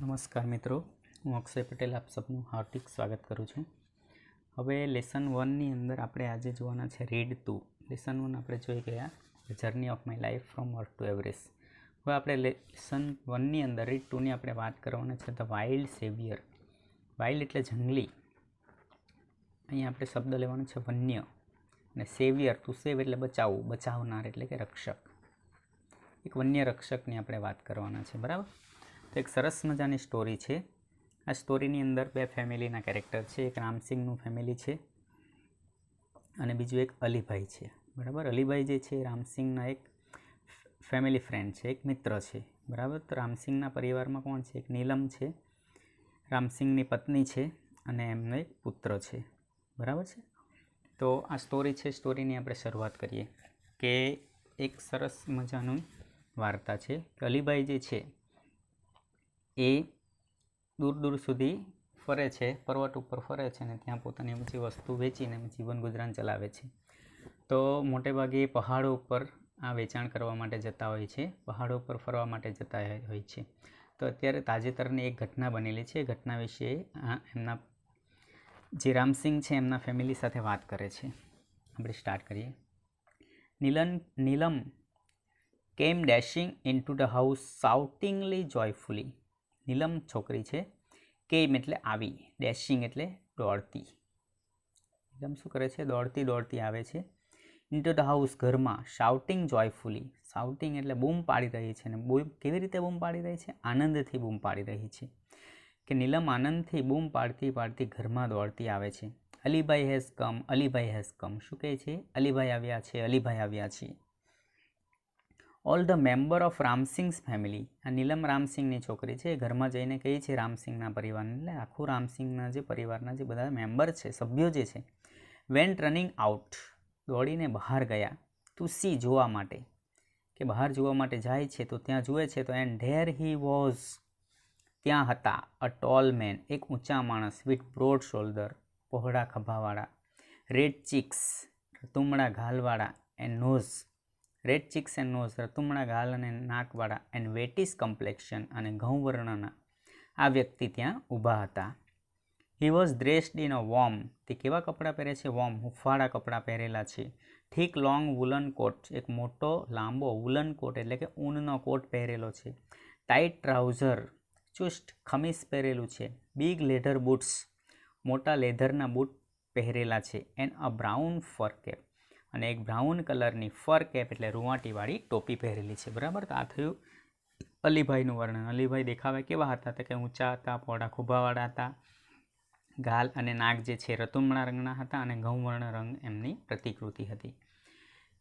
નમસ્કાર મિત્રો, હું અક્ષય પટેલ આપ સૌનું હાર્દિક સ્વાગત કરું છું. હવે લેસન 1ની અંદર આપણે આજે જોવાના છે રીડ 2. લેસન 1 આપણે જોઈ ગયા journey of my life from earth two Everest. હવે આપણે લેસન 1ની અંદર રીડ 2ની આપણે વાત કરવાના છે ધ વાઇલ્ડ સેવિયર. વાઇલ્ડ એટલે જંગલી, અહીંયા આપણે શબ્દ લેવાનો છે વન્ય, અને સેવિયર ટુ સેવ એટલે બચાવવું, બચાવનાર એટલે કે રક્ષક. એક વન્ય રક્ષકની આપણે વાત કરવાના છે, બરાબર. તો એક સરસ મજાની સ્ટોરી છે. આ સ્ટોરીની અંદર બે ફેમિલીના કેરેક્ટર છે. એક રામસિંગનું ફેમિલી છે અને બીજું એક અલીભાઈ છે, બરાબર. અલીભાઈ જે છે રામસિંગના એક ફેમિલી ફ્રેન્ડ છે, એક મિત્ર છે, બરાબર. તો રામસિંગના પરિવારમાં કોણ છે? એક નીલમ છે, રામસિંગની પત્ની છે, અને એમનો એક પુત્ર છે, બરાબર છે. તો આ સ્ટોરી છે. સ્ટોરીની આપણે શરૂઆત કરીએ કે એક સરસ મજાનું વાર્તા છે કે અલીભાઈ જે છે એ દૂર દૂર સુધી ફરે છે, પર્વત ઉપર ફરે છે અને ત્યાં પોતાની બધી વસ્તુ વેચીને જીવન ગુજરાન ચલાવે છે. તો મોટે ભાગે પહાડો ઉપર આ વેચાણ કરવા માટે જતા હોય છે, પહાડો ઉપર ફરવા માટે જતા હોય છે. તો અત્યારે તાજેતરની એક ઘટના બનેલી છે. એ ઘટના વિશે એમના જે રામસિંગ છે એમના ફેમિલી સાથે વાત કરે છે. આપણે સ્ટાર્ટ કરીએ. નીલમ came dashing into the house shoutingly joyfully. નીલમ છોકરી છે. કેમ એટલે આવી, ડેશિંગ એટલે દોડતી. નીલમ શું કરે છે? દોડતી દોડતી આવે છે. ઇન્ટુ ધ હાઉસ ઘરમાં, શાઉટિંગ જોયફુલી. શાઉટિંગ એટલે બૂમ પાડી રહી છે. અને કેવી રીતે બૂમ પાડી રહી છે? આનંદથી બૂમ પાડી રહી છે. કે નીલમ આનંદથી બૂમ પાડતી પાડતી ઘરમાં દોડતી આવે છે. Alibhai has come, Alibhai has come. શું કહે છે? અલીભાઈ આવ્યા છે, અલીભાઈ આવ્યા છે. All the member of Ramsingh's family. આ નીલમ રામસિંગની છોકરી છે. ઘરમાં જઈને કહે છે રામસિંગના પરિવારને, એટલે આખું રામસિંગના જે પરિવારના જે બધા મેમ્બર છે, સભ્યો જે છે, વેન્ટ રનિંગ આઉટ, દોડીને બહાર ગયા. ટુ સી, જોવા માટે, કે બહાર જોવા માટે જાય છે. તો ત્યાં જુએ છે તો એન્ડ ધેર હી વોઝ, ત્યાં હતા, અ ટોલ મેન, એક ઊંચા માણસ, વિથ બ્રોડ શોલ્ડર, પહોળા ખભાવાળા, રેડ ચીક્સ, રતુમડા ગાલવાળા, and nose, red cheeks and nose, રતુમડા ગાલ અને નાકવાળા, એન્ડ વેટીસ કમ્પ્લેક્શન, અને ઘઉં વર્ણના આ વ્યક્તિ ત્યાં ઊભા હતા. He was dressed in a warm, તે કેવા કપડાં પહેરે છે? વોર્મ, હુંફાળા કપડાં પહેરેલા છે. થીક લોંગ વુલન કોટ, એક મોટો લાંબો વુલન કોટ એટલે કે ઊનનો કોટ પહેરેલો છે. ટાઈટ ટ્રાઉઝર, ચુસ્ત ખમીસ પહેરેલું છે. બિગ લેધર બૂટ્સ, મોટા લેધરના બૂટ પહેરેલા છે. And a brown fur cap, અને એક બ્રાઉન કલરની ફર કેપ એટલે રૂંવાટીવાળી ટોપી પહેરેલી છે, બરાબર. તો આ થયું અલીભાઈનું વર્ણન. અલીભાઈ દેખાવે કેવા હતા? તો કે ઊંચા હતા, પહોળા ખુભાવાળા હતા, ગાલ અને નાક જે છે રતુમણા રંગના હતા, અને ઘઉંવર્ણ રંગ એમની પ્રતિકૃતિ હતી.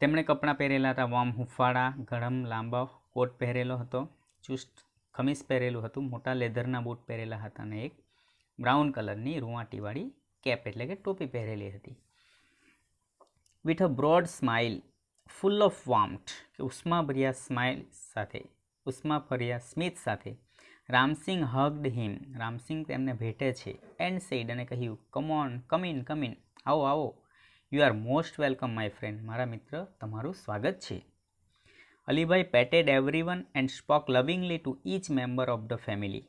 તેમણે કપડાં પહેરેલા હતા વોર્મ, હુંફાળા, ગરમ લાંબા કોટ પહેરેલો હતો, ચુસ્ત ખમીસ પહેરેલું હતું, મોટા લેધરના બૂટ પહેરેલા હતા, અને એક બ્રાઉન કલરની રૂંવાટીવાળી કેપ એટલે કે ટોપી પહેરેલી હતી. With a broad smile, full of warmth, કે ઉષ્માભર્યા સ્માઇલ સાથે, ઉષ્માભર્યા સ્મિત સાથે, રામસિંગ હગ્ડ હિમ, રામસિંગ તેમને ભેટે છે. એન્ડ સેડ, અને કહ્યું, કમ ઇન, આવો આવો. You are most welcome my friend, મારા મિત્ર, તમારું સ્વાગત છે. Alibhai patted everyone and spoke lovingly to each member of the family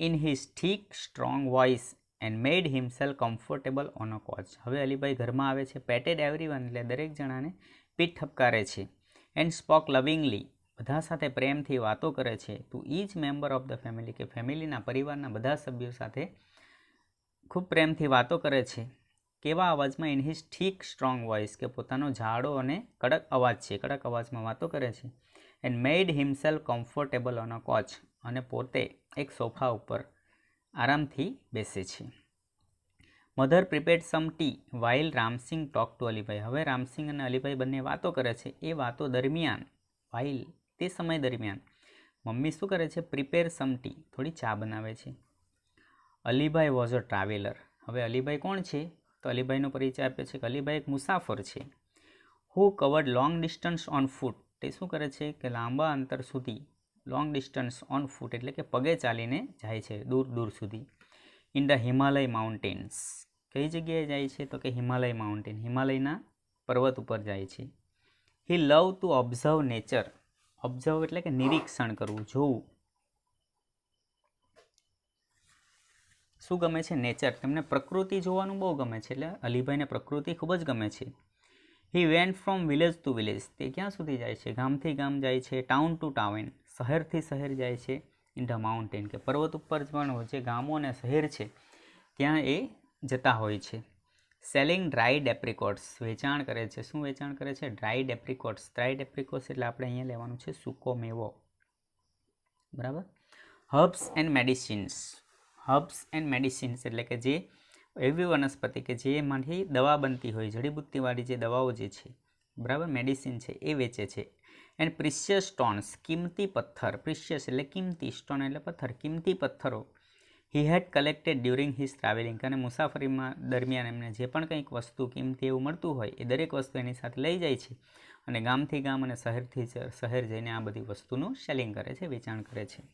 in his thick strong voice and made himself comfortable on a couch. હવે અલીભાઈ ઘરમાં આવે છે. પેટેડ એવરીવન એટલે દરેક જણાને પીઠ ઠપકારે છે. એન્ડ સ્પોક લવિંગલી, બધા સાથે પ્રેમથી વાતો કરે છે. Two each member of the family, કે ફેમિલીના પરિવારના બધા સભ્યો સાથે ખૂબ પ્રેમથી વાતો કરે છે. કેવા અવાજમાં? In his thick strong voice, કે પોતાનો જાડો અને કડક અવાજ છે, કડક અવાજમાં વાતો કરે છે. And made himself comfortable on a couch, અને પોતે એક સોફા ઉપર આરામથી બેસે છે. Mother prepared some tea while Ramsingh talk to Alibhai. હવે રામસિંગ અને અલીભાઈ બંને વાતો કરે છે. એ વાતો દરમિયાન, વાઇલ તે સમય દરમિયાન, મમ્મી શું કરે છે? પ્રિપેર સમ ટી, થોડી ચા બનાવે છે. Alibhai was a traveller. હવે અલીભાઈ કોણ છે? તો અલીભાઈનો પરિચય આપ્યો છે કે અલીભાઈ એક મુસાફર છે. Who covered long distance on foot, તે શું કરે છે? કે લાંબા અંતર સુધી, લોંગ ડિસ્ટન્સ ઓન ફૂટ એટલે કે પગે ચાલીને જાય છે, દૂર દૂર સુધી. ઇન ધ હિમાલય માઉન્ટેન્સ, કઈ જગ્યાએ જાય છે? તો કે હિમાલય માઉન્ટેન, હિમાલયના પર્વત ઉપર જાય છે. He love to observe nature, observe એટલે કે નિરીક્ષણ કરવું, જોવું. શું ગમે છે? નેચર. તેમને પ્રકૃતિ જોવાનું બહુ ગમે છે, એટલે અલીભાઈને પ્રકૃતિ ખૂબ જ ગમે છે. He went from village to village. તે ક્યાં સુધી જાય છે? ગામથી ગામ જાય છે. ટાઉન ટુ ટાઉન, શહેરથી શહેર જાય છે. ઇન ધ માઉન્ટેન, કે પર્વત ઉપર પણ જે ગામો અને શહેર છે ત્યાં એ જતા હોય છે. સેલિંગ ડ્રાઈડ એપ્રિકોટ્સ, વેચાણ કરે છે. શું વેચાણ કરે છે? ડ્રાઈડ એપ્રિકોટ્સ. ડ્રાઈડ એપ્રિકોટ્સ એટલે આપણે અહીંયા લેવાનું છે સૂકો મેવો, બરાબર. Herbs and medicines. Herbs and medicines એટલે કે જે એવી વનસ્પતિ કે જેમાંથી દવા બનતી હોય, જડીબુટ્ટીવાળી જે દવાઓ જે છે, બરાબર, મેડિસિન છે, એ વેચે છે. એન્ડ પ્રિશિયસ સ્ટોન્સ, કિંમતી પથ્થર. પ્રિશિયસ એટલે કિંમતી, સ્ટોન એટલે પથ્થર, કિંમતી પથ્થરો. હી હેડ કલેક્ટેડ ડ્યુરિંગ હિઝ ટ્રાવેલિંગ, અને મુસાફરીમાં દરમિયાન એમને જે પણ કંઈક વસ્તુ કિંમતી એવું મળતું હોય એ દરેક વસ્તુ એની સાથે લઈ જાય છે અને ગામથી ગામ અને શહેરથી શહેર જઈને આ બધી વસ્તુનું સેલિંગ કરે છે, વેચાણ કરે છે.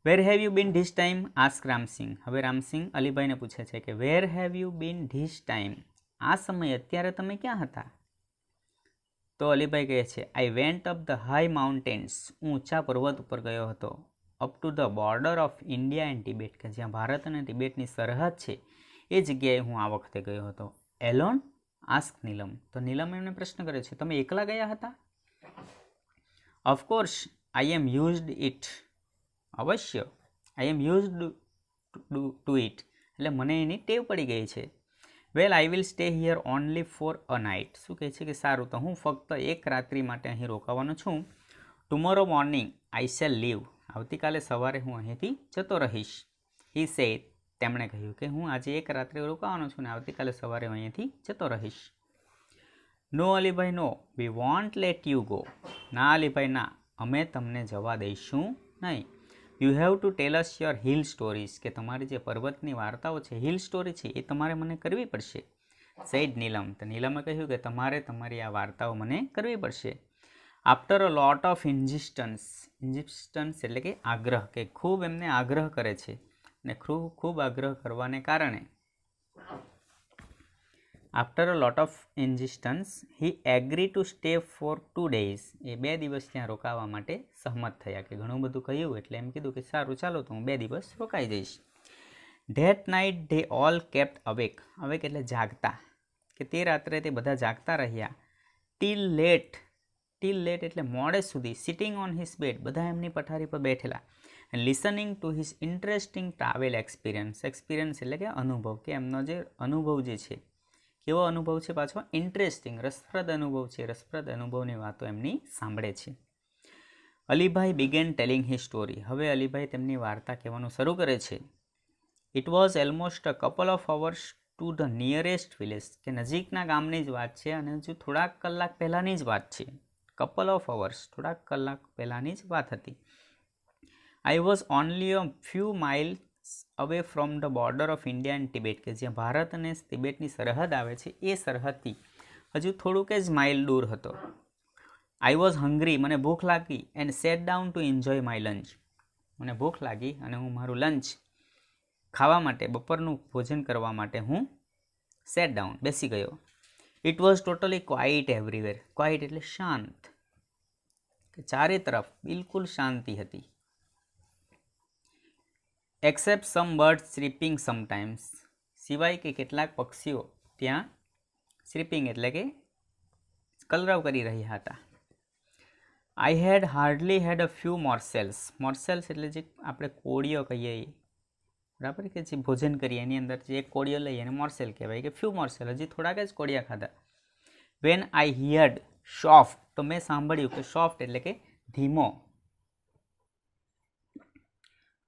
Where have you been this time? Ask Ramsingh. હવે રામસિંહ અલીભાઈને પૂછે છે કે where have you been this time? આ સમયે, અત્યારે તમે ક્યાં હતા? તો અલીભાઈ કહે છે I went up the high mountains. હું ઊંચા પર્વત ઉપર ગયો હતો. Up to the border of India and Tibet, કે જ્યાં ભારત અને તિબેટની સરહદ છે એ જગ્યાએ હું આ વખતે ગયો હતો. એલોન? આસ્ક નીલમ. તો નીલમ એમને પ્રશ્ન કરે છે તમે એકલા ગયા હતા? Of course I am used it. અવશ્ય. I am used to it એટલે મને એની ટેવ પડી ગઈ છે. Well I will stay here only for a night. શું કહે છે કે સારું, તો હું ફક્ત એક રાત્રિ માટે અહીં રોકાવાનો છું. Tomorrow morning I shall leave. આવતીકાલે સવારે હું અહીંથી જતો રહીશ. He said. તેમણે કહ્યું કે હું આજે એક રાત્રે રોકાવાનો છું ને આવતીકાલે સવારે હું અહીંથી જતો રહીશ. No Alibhai no, we won't let you go. ના અલીભાઈ ના, અમે તમને જવા દઈશું નહીં. You have to tell us your hill stories, કે તમારી જે પર્વતની વાર્તાઓ છે, હિલ સ્ટોરી છે, એ તમારે મને કરવી પડશે. સેડ નીલમ. તો નીલમે કહ્યું કે તમારે તમારી આ વાર્તાઓ મને કરવી પડશે. After a lot of ઇન્ઝિસ્ટન્સ. ઇન્ઝિસ્ટન્સ એટલે કે આગ્રહ, કે ખૂબ એમને આગ્રહ કરે છે અને ખૂબ આગ્રહ કરવાને કારણે after a lot of insistence he agree to stay for 2 days. એ 2 દિવસ ત્યાં રોકાવા માટે સહમત થયા, કે ઘણું બધું કહ્યું એટલે એમ કીધું કે સારું ચાલો તો હું 2 દિવસ રોકાઈ જઈશ. That night they all kept awake. Awake એટલે જાગતા, કે તે રાત્રે તે બધા જાગતા રહ્યા. Teal late. ટીલ લેટ એટલે મોડે સુધી. સિટિંગ ઓન હિઝ બેડ, બધા એમની પથારી પર બેઠેલા. And listening to his interesting travel experience. Experience એટલે કે અનુભવ, કે એમનો જે અનુભવ જે છે, કેવો અનુભવ છે પાછો? ઇન્ટરેસ્ટિંગ, રસપ્રદ અનુભવ છે. રસપ્રદ અનુભવની વાતો એમની સાંભળે છે. Alibhai began telling his story. હવે અલીભાઈ તેમની વાર્તા કહેવાનું શરૂ કરે છે. It was almost a couple of hours to the nearest village, કે નજીકના ગામની જ વાત છે અને હજુ થોડાક કલાક પહેલાંની જ વાત છે. કપલ ઓફ અવર્સ, થોડાક કલાક પહેલાંની જ વાત હતી. I was only a few miles away from the border of India and Tibet, કે જ્યાં ભારત અને તિબેટની સરહદ આવે છે એ સરહદથી હજુ થોડુંક જ માઇલ દૂર હતો. I was hungry. મને ભૂખ લાગી. And set down to enjoy my lunch. મને ભૂખ લાગી અને હું મારું લંચ ખાવા માટે, બપોરનું ભોજન કરવા માટે હું સેટ ડાઉન, બેસી ગયો. It was totally quite everywhere. Quite એટલે શાંત, કે ચારે તરફ બિલકુલ શાંતિ હતી. એક્સેપ્ટ સમ બર્ડ સ્લીપિંગ સમટાઈમ્સ. સિવાય કે કેટલાક પક્ષીઓ ત્યાં સ્લીપિંગ એટલે કે કલરવ કરી રહ્યા હતા. આઈ હેડ હાર્ડલી હેડ અ ફ્યુ મોર્સેલ્સ. મોર્સેલ્સ એટલે જે આપણે કોળીઓ કહીએ, બરાબર, કે જે ભોજન કરીએ એની અંદર જે એક કોળીઓ લઈએ એને મોર્સેલ કહેવાય, કે ફ્યુ મોર્સેલ, હજી થોડાક જ કોળિયા ખાધા. When I heard soft. તો મેં સાંભળ્યું કે સોફ્ટ એટલે કે ધીમો.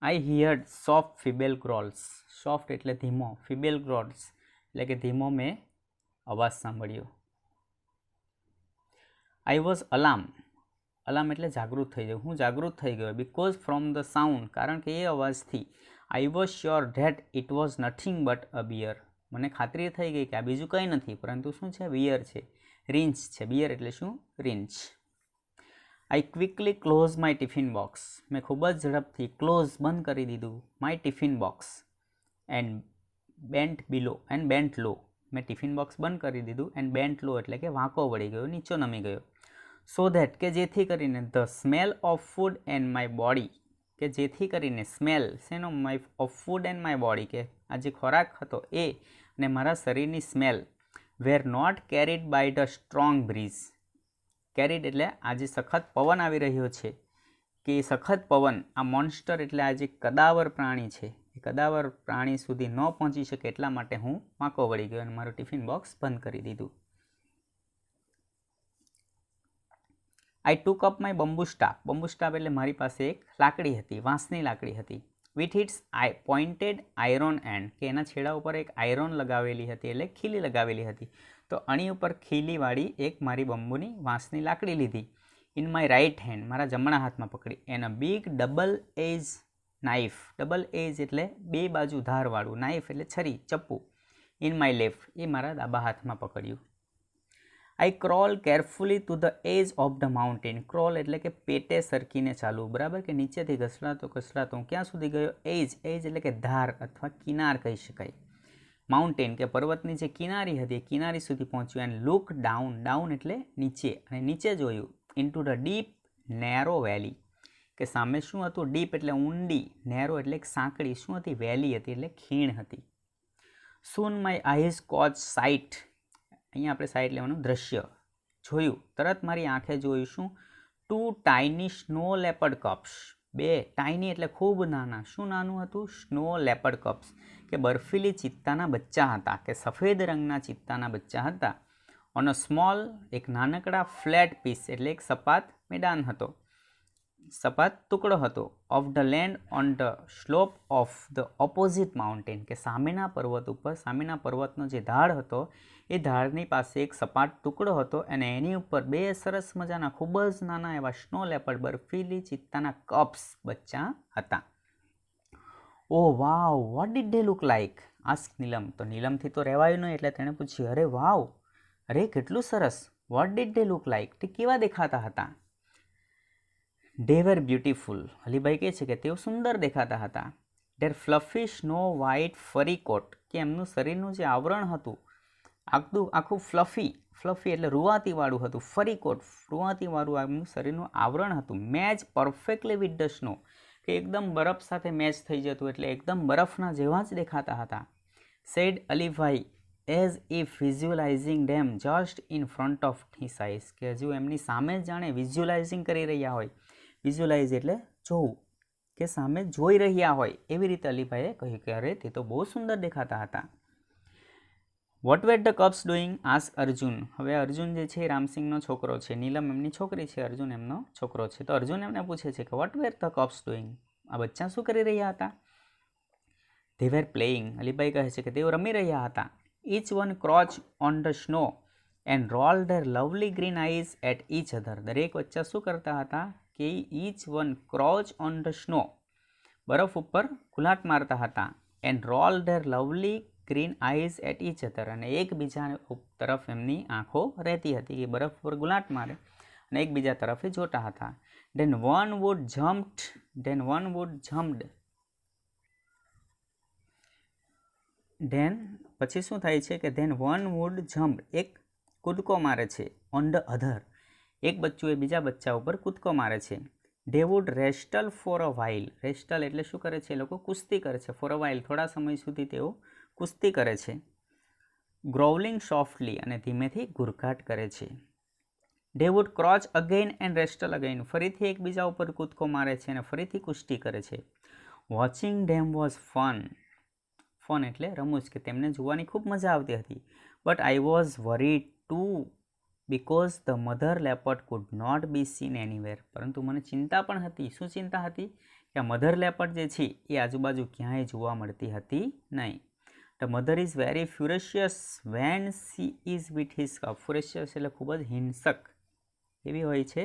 આઈ હિયર્ડ સોફ્ટ ફિબેલ ગ્રોલ્સ. સોફ્ટ એટલે ધીમો, ફિબેલ ગ્રોલ્સ એટલે કે ધીમો મેં અવાજ સાંભળ્યો. I was alarm. અલાર્મ એટલે જાગૃત થઈ જવું. હું જાગૃત થઈ ગયો. બિકોઝ ફ્રોમ ધ સાઉન્ડ, કારણ કે એ અવાજથી. I was sure that it was nothing but a bear. મને ખાતરી થઈ ગઈ કે આ બીજું કંઈ નથી પરંતુ શું છે? બિયર છે, રીંછ છે. બિયર એટલે શું? રીંછ. I quickly close my tiffin box. મેં ખૂબ જ ઝડપથી ક્લોઝ, બંધ કરી દીધું, my tiffin box. And bent low. મેં ટિફિન બોક્સ બંધ કરી દીધું. એન્ડ બેન્ટ લો એટલે કે વાંકો વળી ગયો, નીચો નમી ગયો. સો ધેટ કે જેથી કરીને the smell of food and my body, કે જેથી કરીને સ્મેલ શેનો of food and my body, કે આ જે ખોરાક હતો એ અને મારા શરીરની smell were not carried by the strong breeze. Carried એટલે આ જે સખત પવન આવી રહ્યો છે, કે સખત પવન આ મોન્સ્ટર એટલે આ જે કદાવર પ્રાણી છે એ કદાવર પ્રાણી સુધી ન પહોંચી શકે એટલા માટે હું વાંકો વળી ગયો અને મારું ટિફિન બોક્સ બંધ કરી દીધું. I took up my bamboo staff. Bamboo staff એટલે મારી પાસે એક લાકડી હતી, વાંસની લાકડી હતી. With its pointed iron end, કે એના છેડા ઉપર એક આયરોન લગાવેલી હતી એટલે ખીલી લગાવેલી હતી. તો અણી ઉપર ખીલીવાળી એક મારી બંબુની વાંસની લાકડી લીધી. ઇન માય રાઇટ હેન્ડ, મારા જમણા હાથમાં પકડી. An a big double edge knife. Double edge એટલે બે બાજુ ધારવાળું, નાઇફ એટલે છરી, ચપ્પુ. ઇન માય લેફ્ટ, એ મારા ડાબા હાથમાં પકડ્યું. I crawl carefully to the edge of the mountain. Crawl એટલે કે પેટે સરકીને ચાલવું, બરાબર, કે નીચેથી ઘસડાતો હું ક્યાં સુધી ગયો? એજ. એજ એટલે કે ધાર અથવા કિનાર કહી શકાય. માઉન્ટેન કે પર્વતની જે કિનારી હતી એ કિનારી સુધી પહોંચ્યું. And look down. ડાઉન એટલે નીચે, અને નીચે જોયું. ઇન્ટુ ધ ડીપ નેરો વેલી, કે સામે શું હતું? ડીપ એટલે ઊંડી, નેરો એટલે સાંકડી, શું હતી? વેલી હતી એટલે ખીણ હતી. સૂન માય આઈઝ કોચ સાઇટ. અહીંયા આપણે સાઇટ લેવાનું, દ્રશ્ય જોયું. તરત મારી આંખે જોયું શું? 2 tiny snow leopard cups. 2 tiny એટલે ખૂબ નાના. શું નાનું હતું? સ્નો લેપર્ડ કપ્સ, કે બર્ફીલી ચિત્તાના બચ્ચા હતા, કે સફેદ રંગના ચિત્તાના બચ્ચા હતા. ઓન અ સ્મોલ, એક નાનકડા ફ્લેટ પીસ એટલે એક સપાટ મેદાન હતો, સપાટ ટુકડો હતો. Of the land on the slope of the opposite mountain, કે સામેના પર્વત ઉપર, સામેના પર્વતનો જે ઢાળ હતો એ ઢાળની પાસે એક સપાટ ટુકડો હતો અને એની ઉપર 2 સરસ મજાના ખૂબ જ નાના એવા સ્નો લેપર્ડ બર્ફીલી ચિત્તાના કપ્સ બચ્ચા હતા. Oh wow, what did they look like? Ask Neelam. તો નીલમથી તો રહેવાયું નહીં એટલે તેણે પૂછ્યું, અરે વાવ, અરે કેટલું સરસ. Vote did they look like? તે કેવા દેખાતા હતા? They were beautiful. અલીભાઈ કહે છે કે તેઓ સુંદર દેખાતા હતા. ધેર ફ્લફી સ્નો વ્હાઇટ ફરી કોટ, કે એમનું શરીરનું જે આવરણ હતું આખું ફ્લફી એટલે રૂવાતીવાળું હતું. ફરી કોટ, રૂવાતીવાળું એમનું શરીરનું આવરણ હતું. Match perfectly with the snow, કે એકદમ બરફ સાથે મેચ થઈ જતું, એટલે એકદમ બરફના જેવા જ દેખાતા હતા. Said Alibhai as if visualizing them just in front of his eyes, કે હજુ એમની સામે જ જાણે વિઝ્યુઅલાઇઝિંગ કરી રહ્યા હોય. વિઝ્યુઅલાઇઝ એટલે જોવું, કે સામે જોઈ રહ્યા હોય એવી રીતે અલીભાઈએ કહ્યું કે અરે તે તો બહુ સુંદર દેખાતા હતા. What were the cubs doing? Ask Arjun. હવે અર્જુન જે છે એ રામસિંગનો છોકરો છે, નીલમ એમની છોકરી છે, અર્જુન એમનો છોકરો છે. તો અર્જુન એમને પૂછે છે કે what were the cubs doing? આ બચ્ચા શું કરી રહ્યા હતા? They were playing. અલીભાઈ કહે છે કે તેઓ રમી રહ્યા હતા. Each one crouch on the snow and roll their lovely green eyes at each other. દરેક બચ્ચા શું કરતા હતા? કે each one crouch on the snow, બરફ ઉપર ગુલાટ મારતા હતા. And roll their lovely green eyes at each other, અને એકબીજા તરફ એમની આંખો રહેતી હતી, કે બરફ પર ગુલાટ મારે અને એકબીજા તરફ જોતા હતા. Then one would jumped. Then પછી શું થાય છે કે ધેન વન વુડ જમ્પ, એક કૂદકો મારે છે. ઓન ધ અધર, એક બચ્ચું એ બીજા બચ્ચા ઉપર કૂદકો મારે છે. They would wrestle for a while. Wrestle એટલે શું કરે છે? એ લોકો કુસ્તી કરે છે. ફોર અ વાઇલ, થોડા સમય સુધી તેઓ કુસ્તી કરે છે. ગ્રોવલિંગ સોફ્ટલી, અને ધીમેથી ઘૂરઘાટ કરે છે. They would crouch again and wrestle again. ફરીથી એકબીજા ઉપર કૂદકો મારે છે અને ફરીથી કુસ્તી કરે છે. Watching them was fun. Fun એટલે રમૂજ, કે તેમને જોવાની ખૂબ મજા આવતી હતી. But I was worried too because the mother leopard could not be seen anywhere. પરંતુ મને ચિંતા પણ હતી. શું ચિંતા હતી? કે આ મધર લેપર્ડ જે છે એ આજુબાજુ ક્યાંય જોવા મળતી હતી નહીં. The mother is very ferocious when she is with his cub. Ferocious એટલે ખૂબ જ હિંસક એવી હોય છે,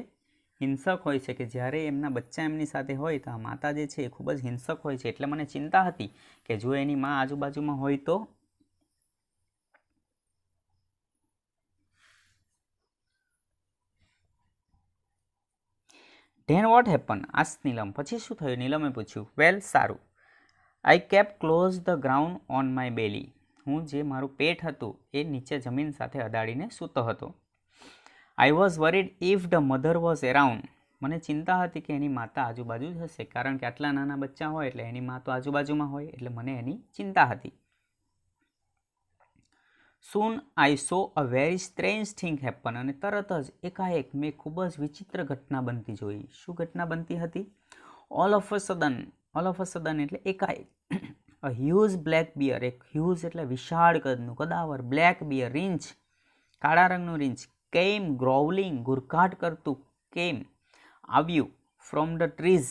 હિંસક હોય છે, કે જ્યારે એમના બચ્ચા એમની સાથે હોય તો આ માતા જે છે એ ખૂબ જ હિંસક હોય છે. એટલે મને ચિંતા હતી કે જો એની માં આજુબાજુમાં હોય તો. Then what happen? Ask Neelam. પછી શું થયું? નીલમે પૂછ્યું. વેલ, સારું. I kept close the ground on my belly. હું જે મારું પેટ હતું એ નીચે જમીન સાથે અડાડીને સૂતો હતો. આઈ was worried if the mother was around. મને ચિંતા હતી કે એની માતા આજુબાજુ જ હશે, કારણ કે આટલા નાના બચ્ચા હોય એટલે એની મા તો આજુબાજુમાં હોય, એટલે મને એની ચિંતા હતી. Soon I saw a very strange thing happen. અને તરત જ એકાએક મેં ખૂબ જ વિચિત્ર ઘટના બનતી જોઈ. શું ઘટના બનતી હતી? all of a sudden એટલે એકાએક, a huge black bear, એક huge એટલે વિશાળ કદનું કદાવર, black bear રીંછ, કાળા રંગનું રીંછ, came growling, ગુરકાટ કરતું, came આવ્યું, from the trees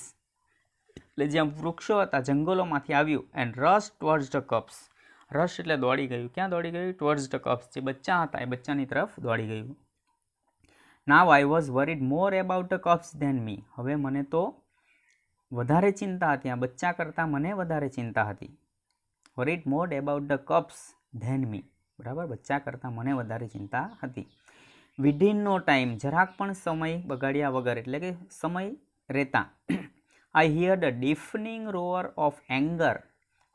એટલે જ્યાં વૃક્ષો હતા જંગલોમાંથી આવ્યું, and rushed towards the cubs, rush એટલે દોડી ગયું. ક્યાં દોડી ગયું? towards the cubs, જે બચ્ચા હતા એ બચ્ચાની તરફ દોડી ગયું. now I was worried more about the cubs than me. હવે મને તો વધારે ચિંતા હતી, આ બચ્ચા કરતાં મને વધારે ચિંતા હતી. worried more about the cubs than me, બરાબર, બચ્ચા કરતાં મને વધારે ચિંતા હતી. within no time, જરાક પણ સમય બગાડ્યા વગર એટલે કે સમય રહેતા, I heard a deafening roar of anger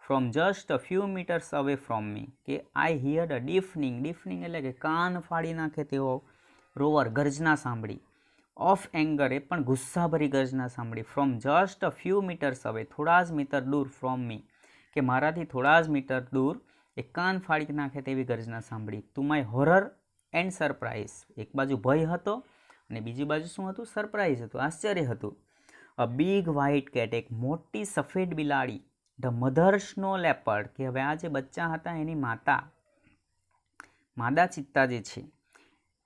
from just a few meters away from me. કે I heard a deafening એટલે કે કાન ફાડી નાખે તેવો રોવર, ગર્જના સાંભળી, ઓફ એંગર એ પણ ગુસ્સાભરી ગર્જના સાંભળી, from just a few meters away, થોડા જ મીટર દૂર, ફ્રોમ મી કે મારાથી થોડા જ મીટર દૂર એ કાન ફાડી નાખે તેવી ગર્જના સાંભળી. To my horror and surprise, એક બાજુ ભય હતો અને બીજી બાજુ શું હતું? સરપ્રાઇઝ હતું, આશ્ચર્ય હતું. અ બિગ વ્હાઇટ કેટ, એક મોટી સફેદ બિલાડી, ધ મધર સ્નો લેપર્ડ, કે હવે આ જે બચ્ચા હતા એની માદા ચિત્તા જે છે,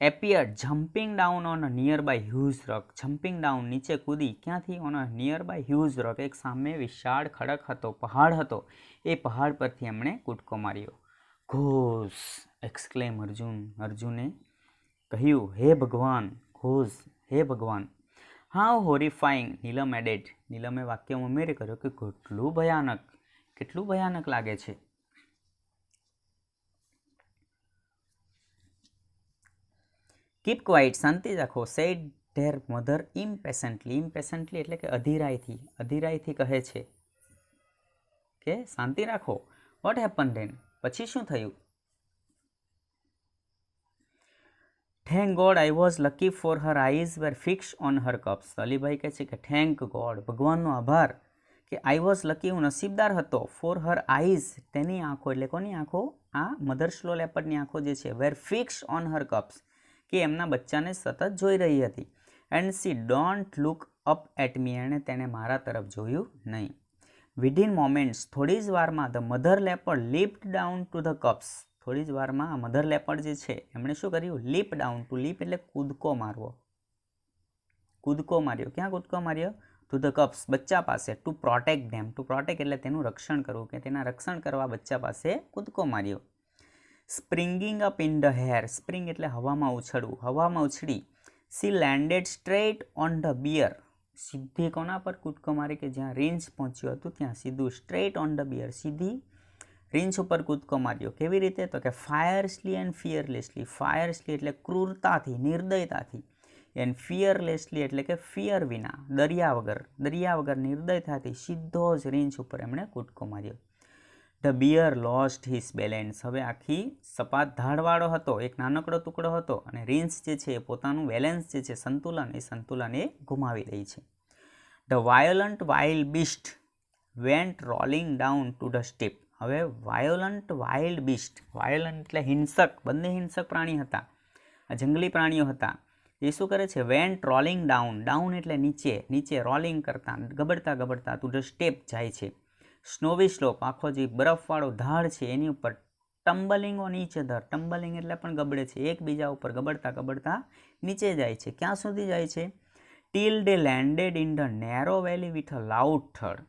appeared jumping down on a nearby huge rock, jumping down નીચે કૂદી, ક્યાંથી? On a nearby huge rock, એક સામે વિશાળ ખડક હતો, પહાડ હતો, એ પહાડ પરથી એમણે કૂદકો માર્યો. ઘોષ એક્સક્લેમ અર્જુને કહ્યું, હે ભગવાન, ઘોષ હે ભગવાન. હાઉ હોરિફાઈંગ, નીલમ એડેડ, નીલમે વાક્યમાં ઉમેરે કર્યો કે કેટલું ભયાનક લાગે છે. કીપ ક્વાઇટ, શાંતિ રાખો, સેડ ધેર મધર ઇમ્પેશન્ટલી એટલે કે અધીરાઈથી કહે છે કે શાંતિ રાખો. વોટ હેપન ધેન, પછી શું થયું? Thank God I was lucky for her eyes were fixed on her cubs. Alibhai કહે છે કે થેન્ક ગોડ, ભગવાનનો આભાર, કે આઈ વોઝ લકી, હું નસીબદાર હતો, ફોર હર આઈઝ, તેની આંખો, એટલે કોની આંખો? આ મધર સ્લો લેપર્ડની આંખો જે છે, were fixed on her cubs, કે એમના બચ્ચાને સતત જોઈ રહી હતી. And she don't look up at me, એણે તેને મારા તરફ જોયું નહીં. વિધિન મોમેન્ટ્સ, થોડી જ વારમાં, the mother leopard leaped down to the cubs, થોડી જ વારમાં આ મધર લેપર્ડ જે છે એમણે શું કર્યું? લીપ ડાઉન, ટુ લીપ એટલે કૂદકો માર્યો, ક્યાં કૂદકો માર્યો? ટુ ધ કપ્સ, બચ્ચા પાસે, to protect them, to protect એટલે તેનું રક્ષણ કરવું, કે તેના રક્ષણ કરવા બચ્ચા પાસે કૂદકો માર્યો. Springing up in the air, spring એટલે હવામાં ઉછળવું, હવામાં ઉછળી, she landed straight on the bear, સીધી કોના પર કૂદકો મારી? કે જ્યાં રીંછ પહોંચ્યું હતું ત્યાં સીધું, સ્ટ્રેટ ઓન ધ બિયર, સીધી રીંછ ઉપર કૂદકો માર્યો. કેવી રીતે? તો કે ફાયરસલી એન્ડ ફિયરલેસલી, ફાયરસલી એટલે ક્રૂરતાથી, નિર્દયતાથી, એન્ડ ફિયરલેસલી એટલે કે ફિયર વિના, દરિયા વગર નિર્દયતાથી સીધો જ રીંછ ઉપર એમણે કૂદકો માર્યો. The bear lost his balance, હવે આખી સપાટ ધાડવાળો હતો, એક નાનકડો ટુકડો હતો, અને રીંછ જે છે એ પોતાનું બેલેન્સ જે છે, સંતુલન એ ગુમાવી દઈ છે. The violent wild Beast vent rolling down to the steep, હવે વાયોલન્ટ વાઇલ્ડ બીસ્ટ, વાયોલન્ટ એટલે હિંસક, બંને હિંસક પ્રાણી હતા, આ જંગલી પ્રાણીઓ હતા, એ શું કરે છે? વેન્ટ રોલિંગ ડાઉન એટલે નીચે, રોલિંગ કરતા, ગબડતા ટુ ધ સ્ટેપ જાય છે, સ્નોવી સ્લોપ, આખો જે બરફવાળો ધાડ છે એની ઉપર, tumbling on each other, tumbling એટલે પણ ગબડે છે, એકબીજા ઉપર ગબડતા નીચે જાય છે. ક્યાં સુધી જાય છે? Till they landed in the narrow valley with a loud thud,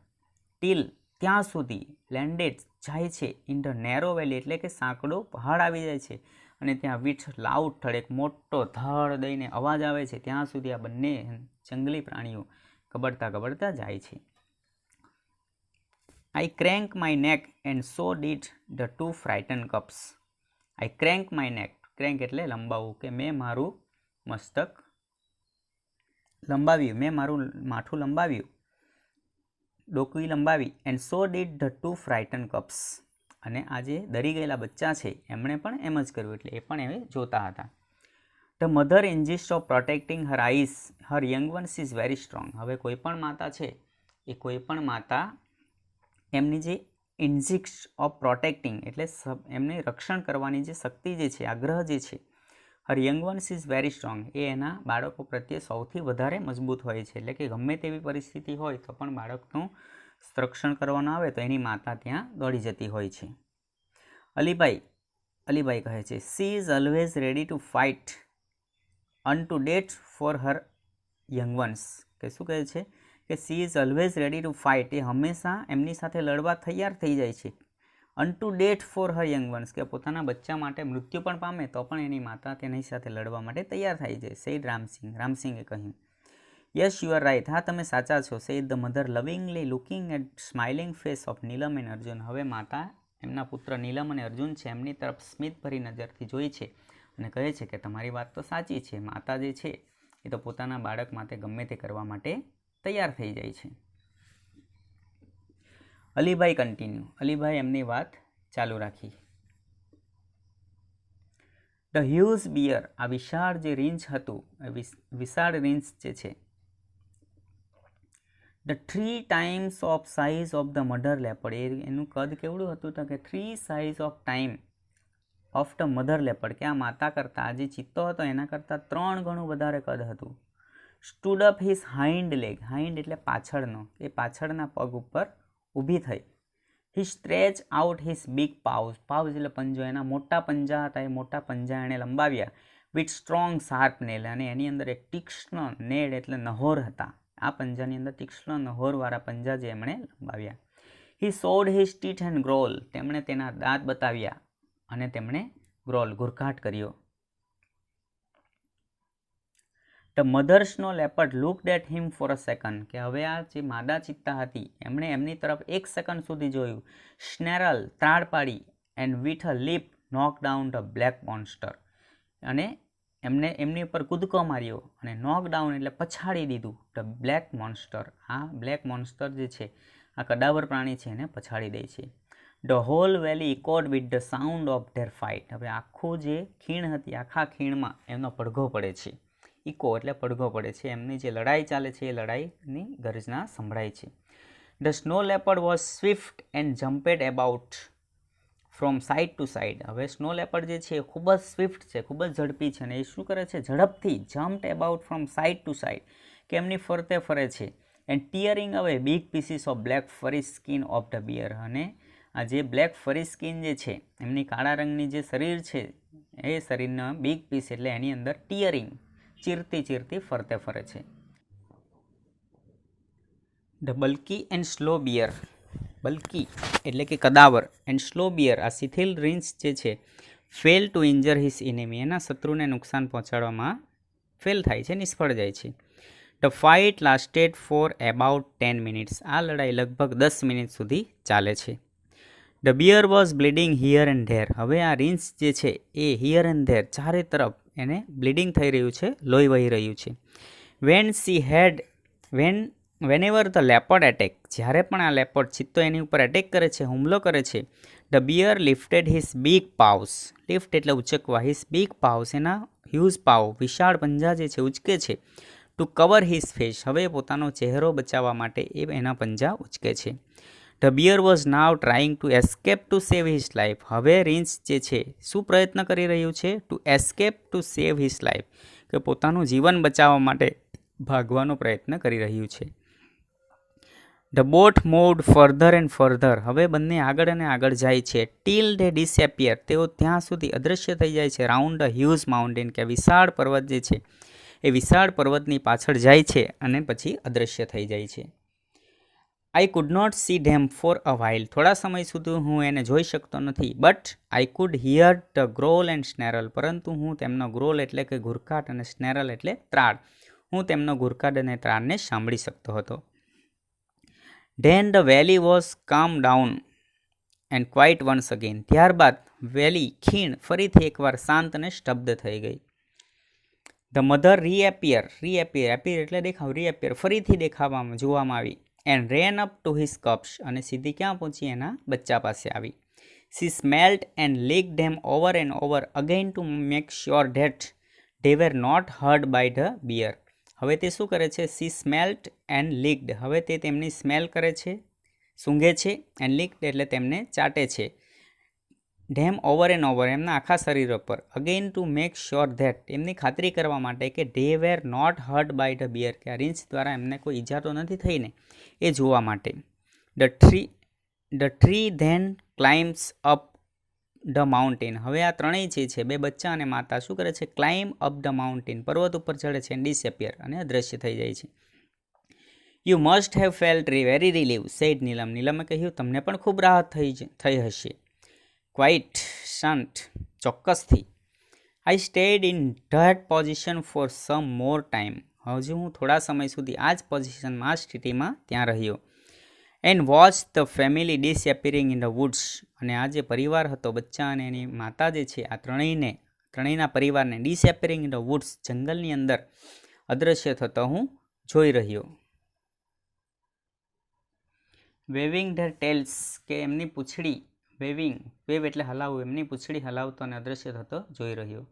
till ત્યાં સુધી, લેન્ડેડ જાય છે, ઇન ધ નેરો વેલી એટલે કે સાંકડો પહાડ આવી જાય છે, અને ત્યાં વિથ લાઉડ થડ એક મોટો ધડ દઈને અવાજ આવે છે, ત્યાં સુધી આ બંને જંગલી પ્રાણીઓ ગબડતા જાય છે. I crank my neck and so did the two frightened cubs. I crank my neck, crank એટલે લંબાવવું, કે મેં મારું મસ્તક લંબાવ્યું, મેં મારું માથું લંબાવ્યું, ડોકવી લંબાવી, and so did the two frightened cubs, અને આ જે ડરી ગયેલા બચ્ચા છે એમણે પણ એમ જ કર્યું, એટલે એ પણ એ જોતા હતા. The mother instinct of protecting her ice her young ones is very strong. હવે કોઈ પણ માતા છે એ કોઈ પણ માતા એમની જે ઇન્જિસ્ટ ઓફ પ્રોટેક્ટિંગ એટલે એમને રક્ષણ કરવાની જે શક્તિ જે છે, આગ્રહ જે છે, her young ones is very strong, એ એના બાળકો પ્રત્યે સૌથી વધારે મજબૂત હોય છે. એટલે કે ગમે તેવી પરિસ્થિતિ હોય તો પણ બાળકનું રક્ષણ કરવાનું આવે તો એની માતા ત્યાં દોડી જતી હોય છે. અલીબાઈ કહે છે she is always ready to fight unto death for her young ones. કે શું કહે છે કે she is always ready to fight, એ હંમેશા એમની સાથે લડવા તૈયાર થઈ જાય છે. Unto death for her young ones, કે પોતાના બચ્ચા માટે મૃત્યુ પણ પામે તો પણ એની માતા તેની સાથે લડવા માટે તૈયાર થઈ જાય. સેડ રામસિંગે કહ્યું. યસ યુ આર રાઇટ, હા તમે સાચા છો. Said the mother lovingly looking at smiling face of Neelam and Arjun. હવે માતા એમના પુત્ર નીલમ અને અર્જુન છે એમની તરફ સ્મિતભરી નજરથી જોઈ છે અને કહે છે કે તમારી વાત તો સાચી છે. માતા જે છે એ તો પોતાના બાળક માટે ગમે તે કરવા માટે તૈયાર થઈ જાય છે. અલીભાઈ એમની વાત ચાલુ રાખી. ધ હ્યુઝ બિયર, આ વિશાળ જે રીંછ હતું, વિશાળ રીંછ જે છે, the 3 times of size of the mother leopard, એનું કદ કેવડું હતું તો કે 3 size of time of the mother leopard, કે આ માતા કરતાં આ જે ચિત્તો હતો એના કરતાં 3 ગણું વધારે કદ હતું. સ્ટૂડ અપ હિઝ હાઇન્ડ લેગ, હાઇન્ડ એટલે પાછળનો, એ પાછળના પગ ઉપર ઊભી થઈ. હી સ્ટ્રેચ આઉટ હિઝ બિગ પાઉઝ, પાઉઝ એટલે પંજો, એના મોટા પંજા હતા, એ મોટા પંજા એણે લંબાવ્યા. વિથ સ્ટ્રોંગ શાર્પ નેલ, અને એની અંદર એક તીક્ષ્ણ નેળ એટલે નહોર હતા. આ પંજાની અંદર તીક્ષ્ણ નહોરવાળા પંજા જે એમણે લંબાવ્યા. He showed his teeth and growl, તેમણે તેના દાંત બતાવ્યા અને તેમણે ગ્રોલ ઘુરઘાટ કર્યો. The mother snow leopard looked at him for a second, કે હવે આ જે માદા ચિત્તા હતી એમણે એમની તરફ 1 સેકન્ડ સુધી જોયું. સ્નેરલ, ત્રાડ પાડી, and with a leap knock down the black monster, અને એમને એમની ઉપર કૂદકો માર્યો અને નોક ડાઉન એટલે પછાડી દીધું ધ બ્લેક મોન્સ્ટર. આ બ્લેક મોન્સ્ટર જે છે આ કદાવર પ્રાણી છે એને પછાડી દે છે. The whole valley echoed with the sound of their fight, હવે આખું જે ખીણ હતી આખા ખીણમાં એમનો પડઘો પડે છે. ઇકો એટલે પડઘો પડે છે, એમની જે લડાઈ ચાલે છે એ લડાઈની ગર્જના સંભળાય છે. The snow leopard was swift and jumped about from side to side, હવે સ્નો લેપર્ડ જે છે એ ખૂબ જ સ્વિફ્ટ છે, ખૂબ જ ઝડપી છે, અને એ શું કરે છે ઝડપથી jumped about from side to side, કે એમની ફરતે ફરે છે. And tearing away big pieces of black furry skin of the bear, અને આ જે બ્લેક ફરી સ્કિન જે છે એમની કાળા રંગની જે શરીર છે એ શરીરના બિગ પીસ એટલે એની અંદર ટીયરિંગ ચીરતી ફરતે ફરે છે. The bulky and slow bear, bulky એટલે કે કદાવર, એન્ડ સ્લો બિયર આ શિથિલ રીંછ જે છે fell to injure his enemy, એના શત્રુને નુકસાન પહોંચાડવામાં ફેલ થાય છે, નિષ્ફળ જાય છે. The fight lasted for about 10 minutes, આ લડાઈ લગભગ 10 મિનિટ સુધી ચાલે છે. The bear was bleeding here and there, હવે આ રીંછ જે છે એ હિયર એન્ડ ધેર ચારે તરફ એને બ્લીડિંગ થઈ રહ્યું છે, લોહી વહી રહ્યું છે. વેનેવર ધ લેપર્ડ એટેક, જ્યારે પણ આ લેપર્ડ ચિત્તો એની ઉપર એટેક કરે છે, હુમલો કરે છે. The bear lifted his big paws, lift એટલે ઉચકવા, હિઝ બિગ પાઉસ એના હ્યુઝ પાઉ વિશાળ પંજા જે છે ઉચકે છે. ટુ કવર હિઝ ફેસ, હવે પોતાનો ચહેરો બચાવવા માટે એ એના પંજા ઉચકે છે. The bear was now trying to escape to save his life, હવે રીંછ જે છે શું પ્રયત્ન કરી રહ્યું છે? To escape to save his life, કે પોતાનું જીવન બચાવવા માટે ભાગવાનો પ્રયત્ન કરી રહ્યું છે. The both moved further and further, હવે બંને આગળ અને આગળ જાય છે. ટીલ ધે ડિસએપિયર, તેઓ ત્યાં સુધી અદૃશ્ય થઈ જાય છે. રાઉન્ડ ધ હ્યુઝ માઉન્ટેન, કે વિશાળ પર્વત જે છે એ વિશાળ પર્વતની પાછળ જાય છે અને પછી અદૃશ્ય થઈ જાય છે. I could not see them for a while, થોડા સમય સુધી હું એને જોઈ શકતો નથી. But I could hear the growl and snarl, પરંતુ હું તેમનો ગ્રોલ એટલે કે ઘુરકાટ અને સ્નેરલ એટલે ત્રાડ, હું તેમનો ઘુરકાટ અને ત્રાડને સાંભળી શકતો હતો. ધેન ધ વેલી વોઝ કામ down and quite once again, ત્યારબાદ વેલી ખીણ ફરીથી એકવાર શાંત અને સ્તબ્ધ થઈ ગઈ. ધ મધર રીએપિયર એટલે દેખાવ, રીએપિયર ફરીથી જોવામાં આવી. And ran up to his cubs, અને સીધી ક્યાં પહોંચી? એના બચ્ચા પાસે આવી. She smelt and lick them over and over again to make sure that They were not hurt by the bear. હવે તે શું કરે છે? She smelled and licked. હવે તે તેમની સ્મેલ કરે છે, સૂંઘે છે, and licked એટલે તેમને ચાટે છે. Them over and over, એમના આખા શરીર પર. Again to make sure that, એમની ખાતરી કરવા માટે કે they were not hurt by the bear, કે આ રીંછ દ્વારા એમને કોઈ ઈજા તો નથી થઈ ને, એ જોવા માટે. The tree then climbs up the mountain. હવે આ ત્રણેય જે છે, બે બચ્ચા અને માતા શું કરે છે? ક્લાઇમ્બ અપ ધ માઉન્ટેન, પર્વત ઉપર ચડે છે, ડિસએપિયર અને અદ્રશ્ય થઈ જાય છે. You must have felt very relieve, said Neelam. નીલમે કહ્યું, તમને પણ ખૂબ રાહત થઈ હશે. ક્વાઇટ, શાંત, ચોક્કસથી. I stayed in that position for some more time. હજુ હું થોડા સમય સુધી આ જ પોઝિશનમાં, આ સ્થિતિમાં ત્યાં રહ્યો. And watch the family disappearing in the woods. અને આ જે પરિવાર હતો, બચ્ચા અને એની માતા જે છે, આ ત્રણેયના પરિવારને ડિસએપિયરિંગ ઇન ધ વુડ્સ, જંગલની અંદર અદૃશ્ય થતો હું જોઈ રહ્યો. વેવિંગ ધેર ટેલ્સ, કે એમની પૂંછડી, વેવ એટલે હલાવવું, એમની પૂંછડી હલાવતો અને અદૃશ્ય થતો જોઈ રહ્યો.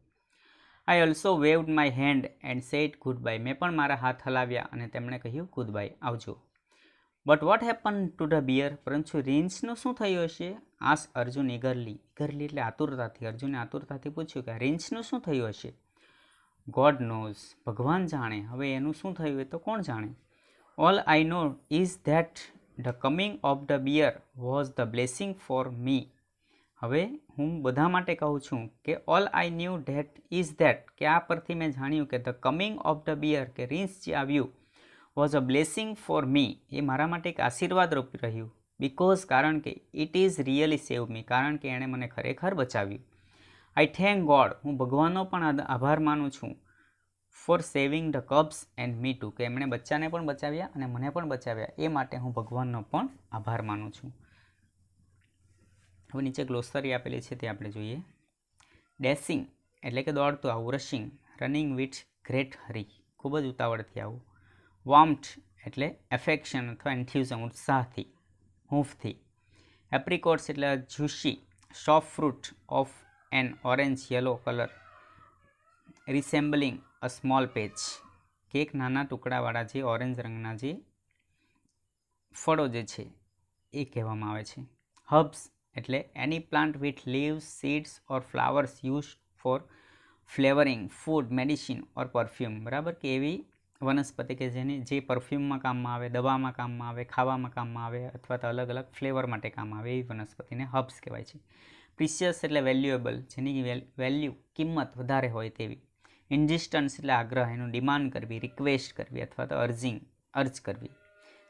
I also waved my hand and said goodbye. મેં પણ મારા હાથ હલાવ્યા અને તેમણે કહ્યું ગુડ બાય, આવજો. But what happen to the bear. પરંતુ રીંછનું શું થયું હશે? આસ અર્જુન ઇગરલી એટલે આતુરતાથી. અર્જુને આતુરતાથી પૂછ્યું કે રીંછનું શું થયું હશે? ગોડ નોઝ, ભગવાન જાણે. હવે એનું શું થયું એ તો કોણ જાણે? All I know is that the coming of the bear was the blessing for me. હવે હું બધા માટે કહું છું કે all I knew that is that, કે આ પરથી મેં જાણ્યું કે the coming of the bear, કે રીંછ જે આવ્યું, was a blessing for me, એ મારા માટે એક આશીર્વાદ રૂપ રહ્યું. બિકોઝ, કારણ કે it is really save me, કારણ કે એણે મને ખરેખર બચાવ્યું. આઈ થેન્ક ગોડ, હું ભગવાનનો પણ આભાર માનું છું. For saving the cubs and me to, કે એમણે બચ્ચાને પણ બચાવ્યા અને મને પણ બચાવ્યા, એ માટે હું ભગવાનનો પણ આભાર માનું છું. હવે નીચે ગ્લોસરી આપેલી છે તે આપણે જોઈએ. ડેશિંગ એટલે કે દોડતું આવું. રશિંગ, રનિંગ વિથ ગ્રેટ હરી, ખૂબ જ ઉતાવળથી આવું. વોર્મ્થ એટલે એફેક્શન અથવા એન્થ્યુઝમ, ઉત્સાહથી, હૂંફથી. એપ્રિકોટ્સ એટલે juicy soft fruit of an orange yellow colour, resembling a small peach, કે એક નાના ટુકડાવાળા જે ઓરેન્જ રંગના જે ફળો જે છે એ કહેવામાં આવે છે. હર્બ્સ એટલે any plant with leaves, seeds or flowers use for flavouring food, medicine or perfume. બરાબર, કે એવી વનસ્પતિ કે જે પરફ્યુમમાં કામમાં આવે, દવામાં કામમાં આવે, ખાવામાં કામમાં આવે, અથવા તો અલગ અલગ ફ્લેવર માટે કામ આવે, એવી વનસ્પતિને હર્બ્સ કહેવાય છે. પ્રિશિયસ એટલે વેલ્યુએબલ, જેની વેલ્યુ, કિંમત વધારે હોય તેવી. ઇન્ઝિસ્ટન્સ એટલે આગ્રહ, એનું ડિમાન્ડ કરવી, રિક્વેસ્ટ કરવી અથવા તો અર્જ કરવી.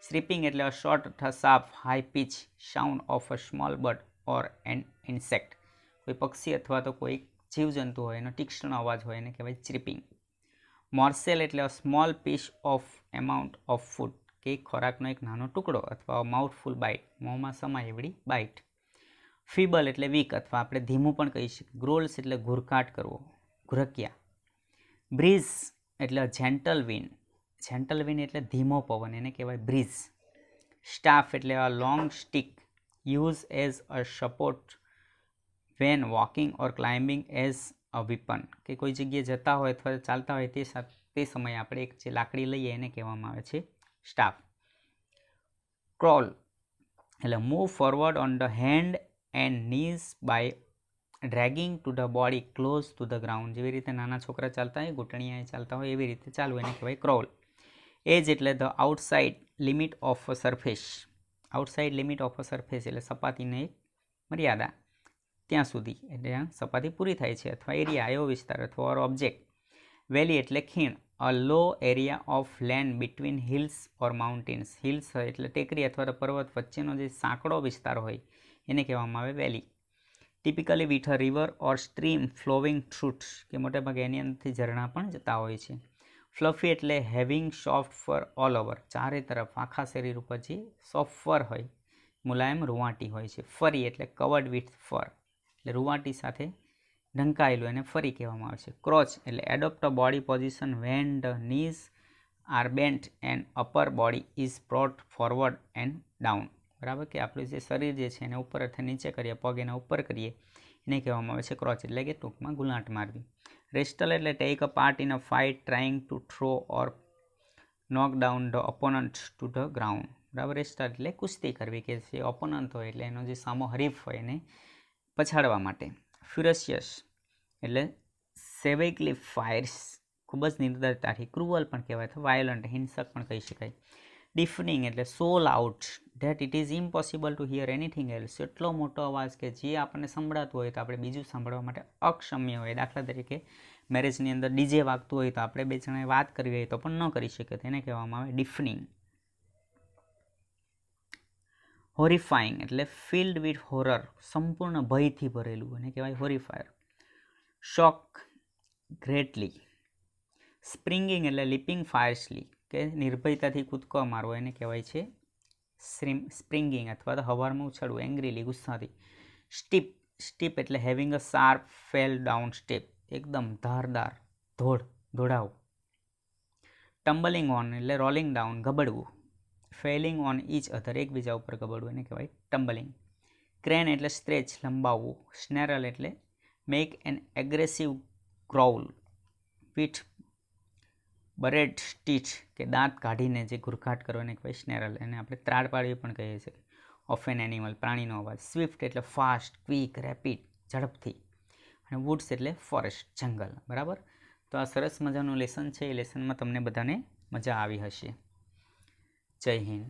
સ્રીપિંગ એટલે અ શોર્ટ અથવા sharp high pitch sound of a small bird or an insect, કોઈ પક્ષી અથવા તો કોઈ જીવજંતુ હોય એનો તીક્ષ્ણ અવાજ હોય એને કહેવાય ચીપિંગ. મોર્સેલ એટલે a small piece of amount of food, કે ખોરાકનો એક નાનો ટુકડો અથવા માઉથફુલ બાઇટ, મોંમાં સમાય એવડી બાઇટ. ફીબલ એટલે વીક અથવા આપણે ધીમું પણ કહી શકીએ. ગ્રોલ્સ એટલે ઘુરકાટ કરવો, ઘુરકિયા. બ્રીઝ એટલે જેન્ટલ વિન્ડ, જેન્ટલ વિન્ડ એટલે ધીમો પવન, એને કહેવાય બ્રીઝ. સ્ટાફ એટલે a long stick use as a support when walking or climbing as a weapon, કે કોઈ જગ્યાએ જતા હોય અથવા ચાલતા હોય તે સમયે આપણે એક જે લાકડી લઈએ એને કહેવામાં આવે છે સ્ટાફ. ક્રોલ એટલે move forward on the hand and knees by dragging to the body close to the ground, જેવી રીતે નાના છોકરા ચાલતા હોય, ઘૂંટણીએ ચાલતા હોય, એવી રીતે ચાલવું, એને કહેવાય ક્રોલ. એજ એટલે the outside limit of a surface, outside limit of a surface એટલે સપાટીની એક મર્યાદા, ત્યાં સુધી, એટલે સપાટી પૂરી થાય છે, અથવા એરિયા એવો વિસ્તાર અથવા ઓબ્જેક્ટ. વેલી એટલે ખીણ, a low area of land between hills or mountains, hills એટલે ટેકરી અથવા તો પર્વત વચ્ચેનો જે સાંકડો વિસ્તાર હોય એને કહેવામાં આવે valley. Typically with a river or stream flowing through, કે મોટેભાગે એની અંદરથી ઝરણા પણ જતા હોય છે. ફ્લફી એટલે હેવિંગ સોફ્ટ ફર ઓલ ઓવર, ચારે તરફ આખા શરીર ઉપર જે સોફ્ટ ફર હોય, મુલાયમ રૂંવાટી હોય છે. ફરી એટલે કવર્ડ વિથ ફર, એટલે રૂંવાટી સાથે ઢંકાયેલું, એને ફરી કહેવામાં આવે છે. ક્રોચ એટલે adopt a body position when the knees are bent and upper body is brought forward and down. બરાબર, કે આપણું જે શરીર જે છે એને ઉપર અથવા નીચે કરીએ, પગ એના ઉપર કરીએ, એને કહેવામાં આવે છે ક્રોચ, એટલે કે ટૂંકમાં ગુલાંટ મારવી. રેસ્ટલ એટલે take a part in a fight trying to throw or knock down the opponent two the ground. બરાબર. રેસ્ટલ એટલે કુસ્તી કરવી, કે જે ઓપોનન્ટ હોય એટલે એનો જે સામો હરીફ હોય એને પછાડવા માટે. ફ્યુરસિયસ એટલે સેવેગલી ફાયર્સ, ખૂબ જ નિર્દયતાથી. ક્રુઅલ પણ કહેવાય તો વાયોલન્ટ, હિંસક પણ કહી શકાય. ડિફનિંગ એટલે so loud that it is impossible to hear anything else. એટલો મોટો અવાજ કે જે આપણને સંભળાતું હોય તો આપણે બીજું સાંભળવા માટે અક્ષમ્ય હોય. દાખલા તરીકે મેરેજની અંદર ડીજે વાગતું હોય તો આપણે બે જણાએ વાત કરવી હોય તો પણ ન કરી શકીએ, તેને કહેવામાં આવે ડિફનિંગ. હોરિફાઈંગ એટલે ફિલ્ડ વિથ હોરર, સંપૂર્ણ ભયથી ભરેલું, એને કહેવાય હોરિફાયર. શોક ગ્રેટલી. સ્પ્રિંગિંગ એટલે લીપિંગ ફાયર્સલી, કે નિર્ભયતાથી કૂદકો મારવો, એને કહેવાય છે સ્પ્રિંગિંગ અથવા તો હવારમાં ઉછળવું, એંગ્રીલી, ગુસ્સાથી. સ્ટીપ એટલે having a sharp fall down step, એકદમ ધારદાર દોડાવ. ટમ્બલિંગ ઓન એટલે રોલિંગ ડાઉન, ગબડવું. ફેલિંગ ઓન ઇચ અધર, એકબીજા ઉપર ગબડવું, એને કહેવાય ટમ્બલિંગ. ક્રેન એટલે સ્ટ્રેચ, લંબાવવું. સ્નેરલ એટલે make an aggressive growl with bared teeth, કે દાંત કાઢીને જે ઘૂરઘાટ કરો એને કહેવાય સ્નેરલ. એને આપણે ત્રાડ પાડવી પણ કહીએ છીએ. ઓફ એન એનિમલ, પ્રાણીનો અવાજ. સ્વિફ્ટ એટલે ફાસ્ટ, ક્વિક, રેપિડ, ઝડપથી. અને વુડ્સ એટલે ફોરેસ્ટ, જંગલ. બરાબર. તો આ સરસ મજાનું લેસન છે. એ લેસનમાં તમને બધાને મજા આવી હશે. જય હિન્દ.